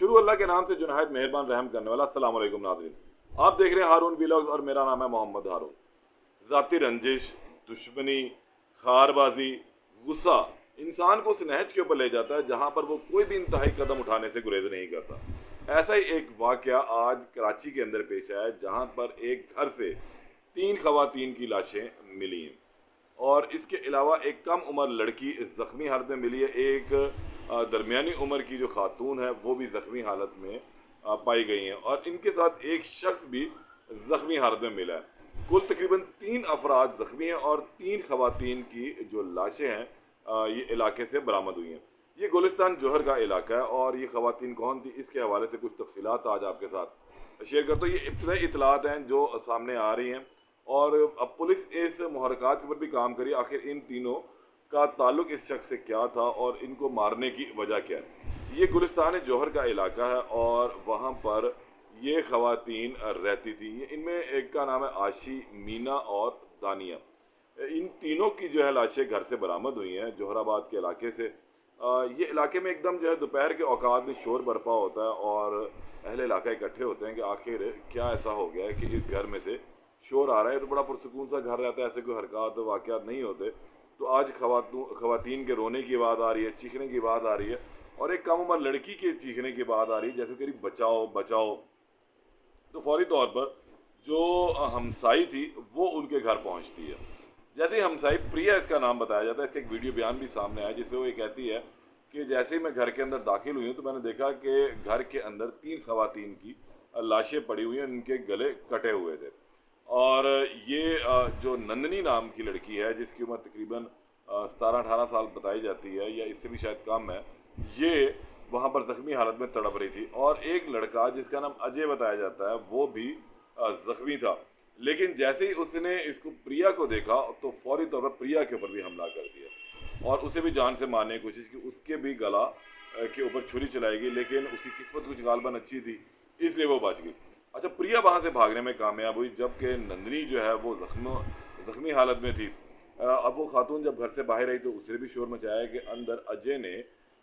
शुरू अल्लाह के नाम से जो नहायत मेहरबान रहम करने वाला। अस्सलाम वालेकुम नाज़रीन, आप देख रहे हैं हारून व्लॉग्स और मेरा नाम है मोहम्मद हारून। ज़ाती रंजिश, दुश्मनी, खारबाजी, गुस्सा इंसान को उस नहज के ऊपर ले जाता है जहाँ पर वो कोई भी इंतहाई कदम उठाने से गुरेज नहीं करता। ऐसा ही एक वाक़या आज कराची के अंदर पेश आया जहाँ पर एक घर से 3 ख़वातीन की लाशें मिली हैं और इसके अलावा एक कम उम्र लड़की ज़ख्मी हालत में मिली है। एक दरमियानी उम्र की जो खातून है वो भी ज़ख्मी हालत में पाई गई हैं और इनके साथ एक शख्स भी ज़ख्मी हालत में मिला है। कुल तकरीबन 3 अफराद ज़ख्मी हैं और 3 ख़वातीन की जो लाशें हैं ये इलाके से बरामद हुई हैं। ये गुलिस्तान जौहर का इलाका है और ये ख़वातीन कौन थी इसके हवाले से कुछ तफसीलात आज आपके साथ शेयर करता हूँ। ये इब्तदाई इतलात हैं जो सामने आ रही हैं और अब पुलिस इस मुहरक़ात के ऊपर भी काम करी आखिर इन तीनों का ताल्लुक इस शख्स से क्या था और इनको मारने की वजह क्या है। ये गुलिस्तान जौहर का इलाका है और वहाँ पर ये ख़वातीन रहती थी। ये इनमें एक का नाम है आशी, मीना और दानिया। इन तीनों की जो है लाशें घर से बरामद हुई हैं जौहराबाद के इलाके से। ये इलाके में एकदम जो है दोपहर के औकात में शोर बरपा होता है और अहले इलाका इकट्ठे होते हैं कि आखिर क्या ऐसा हो गया है कि इस घर में से शोर आ रहा है। तो बड़ा पुरसकून सा घर रहता है, ऐसे कोई हरकत वाक़यात नहीं होते। तो आज ख़वातीन के रोने की आवाज़ आ रही है, चीखने की आवाज़ आ रही है और एक कम उम्र लड़की के चीखने की आवाज़ आ रही है जैसे करीब बचाओ बचाओ। तो फौरी तौर पर जो हमसाई थी वो उनके घर पहुंचती है। जैसे ही हमसाई, प्रिया इसका नाम बताया जाता है, इसका एक वीडियो बयान भी सामने आया जिसमें वो ये कहती है कि जैसे ही मैं घर के अंदर दाखिल हुई हूँ तो मैंने देखा कि घर के अंदर 3 ख़वातीन की लाशें पड़ी हुई हैं, उनके गले कटे हुए थे। और ये जो नंदनी नाम की लड़की है जिसकी उम्र तकरीबन 17-18 साल बताई जाती है या इससे भी शायद कम है, ये वहाँ पर ज़ख्मी हालत में तड़प रही थी। और एक लड़का जिसका नाम अजय बताया जाता है वो भी ज़ख्मी था। लेकिन जैसे ही उसने इसको प्रिया को देखा तो फौरी तौर पर प्रिया के ऊपर भी हमला कर दिया और उसे भी जान से मारने की कोशिश की। उसके भी गला के ऊपर छुरी चलाई गई लेकिन उसकी किस्मत कुछ गालबन अच्छी थी इसलिए वो बच गई। अच्छा, प्रिया वहाँ से भागने में कामयाब हुई जबकि नंदनी जो है वो ज़ख्मी हालत में थी। अब वो खातून जब घर से बाहर आई तो उसने भी शोर मचाया कि अंदर अजय ने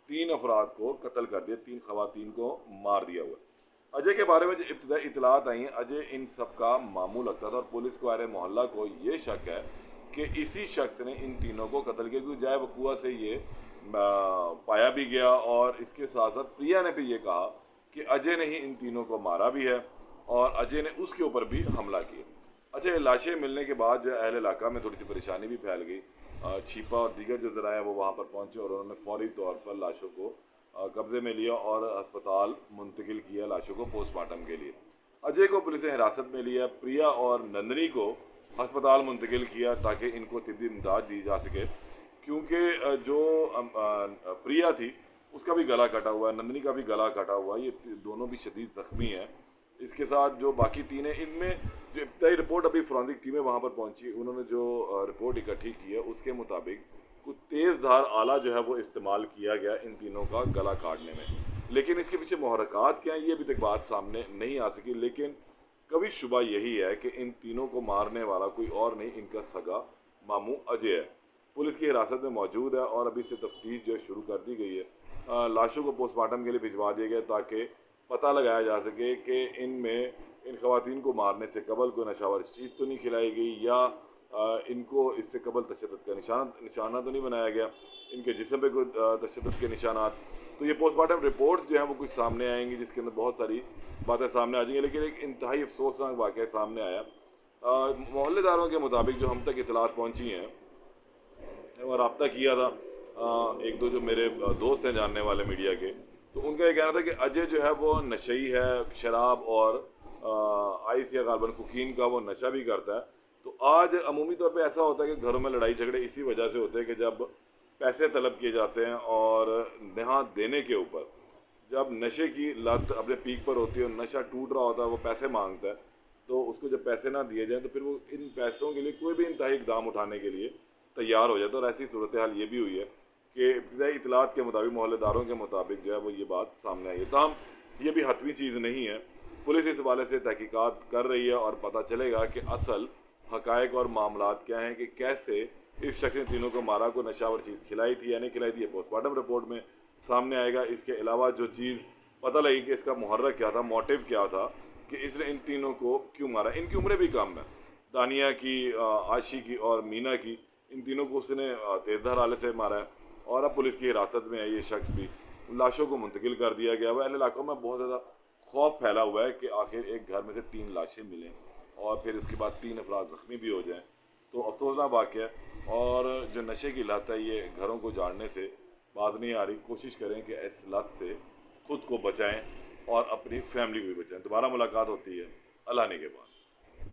3 अफराद को कत्ल कर दिया, 3 ख़वातीन को मार दिया हुआ। अजय के बारे में जो इब्तदाई इतलात आई हैं, अजय इन सब का मामू लगता था और पुलिस को अहले मोहल्ला को ये शक है कि इसी शख्स ने इन तीनों को कत्ल किया क्योंकि जाए वकूआ से ये पाया भी गया और इसके साथ साथ प्रिया ने भी ये कहा कि अजय ने ही इन तीनों को मारा भी है और अजय ने उसके ऊपर भी हमला किया। अच्छा, ये लाशें मिलने के बाद जो अहल इलाका में थोड़ी सी परेशानी भी फैल गई। छिपा और दीगर जो ज़राए हैं वो वहाँ पर पहुँचे और उन्होंने फौरी तौर पर लाशों को कब्ज़े में लिया और अस्पताल मुंतकिल किया लाशों को पोस्टमार्टम के लिए। अजय को पुलिस ने हिरासत में लिया, प्रिया और नंदनी को अस्पताल मुंतकिल किया ताकि इनको तिब्बी इमदाद दी जा सके क्योंकि जो प्रिया थी उसका भी गला कटा हुआ है, नंदनी का भी गला कटा हुआ है, ये दोनों भी शदीद ज़ख्मी हैं। इसके साथ जो बाकी 3 हैं इनमें जो इब्तदाई रिपोर्ट अभी फोरेंसिक टीमें वहाँ पर पहुँची, उन्होंने जो रिपोर्ट इकट्ठी की है उसके मुताबिक कुछ तेज़ धार आला जो है वो इस्तेमाल किया गया इन तीनों का गला काटने में। लेकिन इसके पीछे मुहरक़ात क्या हैं ये अभी तक बात सामने नहीं आ सकी। लेकिन कभी शुबा यही है कि इन तीनों को मारने वाला कोई और नहीं, इनका सगा मामू अजय है। पुलिस की हिरासत में मौजूद है और अभी से तफ्तीश जो है शुरू कर दी गई है। लाशों को पोस्टमार्टम के लिए भिजवा दिया गया ताकि पता लगाया जा सके कि इन ख़वातीन को मारने से कबल कोई नशावर चीज़ तो नहीं खिलाई गई या इनको इससे कबल तशद्दुद का निशाना तो नहीं बनाया गया, इनके जिस्म पे कोई तशद्दुद के निशानात। तो ये पोस्टमार्टम रिपोर्ट्स जो हैं वो कुछ सामने आएंगी जिसके अंदर बहुत सारी बातें सामने आ जाएंगी। लेकिन एक इंतहाई अफसोसनाक वाक़या सामने आया। मोहल्लेदारों के मुताबिक जो हम तक इतलात पहुँची हैं और रब्ता किया था एक दो जो मेरे दोस्त हैं जानने वाले मीडिया के, तो उनका ये कहना था कि अजय जो है वो नशई है, शराब और आइस या गालबन कुकीन का वो नशा भी करता है। तो आज अमूमी तौर पे ऐसा होता है कि घरों में लड़ाई झगड़े इसी वजह से होते हैं कि जब पैसे तलब किए जाते हैं और नहा देने के ऊपर जब नशे की लत अपने पीक पर होती है और नशा टूट रहा होता है, वो पैसे मांगता है, तो उसको जब पैसे ना दिए जाएँ तो फिर वो इन पैसों के लिए कोई भी इंतहाई इक़दाम उठाने के लिए तैयार हो जाता है। और ऐसी सूरत हाल ये भी हुई है कि इब्तदाई इतलात के मुताबिक, मोहल्लेदारों के मुताबिक जो है वो ये बात सामने आई है। ताहम ये भी हतमी चीज़ नहीं है। पुलिस इस हवाले से तहकीकात कर रही है और पता चलेगा कि असल हक़ाइक़ और मामलात क्या हैं कि कैसे इस शख्स ने तीनों को मारा, को नशावर चीज़ खिलाई थी या नहीं खिलाई थी, ये पोस्टमार्टम रिपोर्ट में सामने आएगा। इसके अलावा जो चीज़ पता लगी कि इसका मुहर्रक क्या था, मोटिव क्या था कि इसने इन तीनों को क्यों मारा। इनकी उम्रें भी कम है, दानिया की, आशी की और मीना की। इन तीनों को उसने तेज़धार आले से मारा है और अब पुलिस की हिरासत में है ये शख्स भी। लाशों को मुंतकिल कर दिया गया हुआ है। इलाकों में बहुत ज़्यादा खौफ फैला हुआ है कि आखिर एक घर में से 3 लाशें मिलें और फिर इसके बाद 3 अफराद ज़ख्मी भी हो जाएं। तो अफसोसनाक वाक़या है। और जो नशे की लत है ये घरों को जाड़ने से बात नहीं आ रही। कोशिश करें कि इस लत से खुद को बचाएं और अपनी फैमिली को भी बचाएं। दोबारा मुलाकात होती है अल्लाह ने के बाद।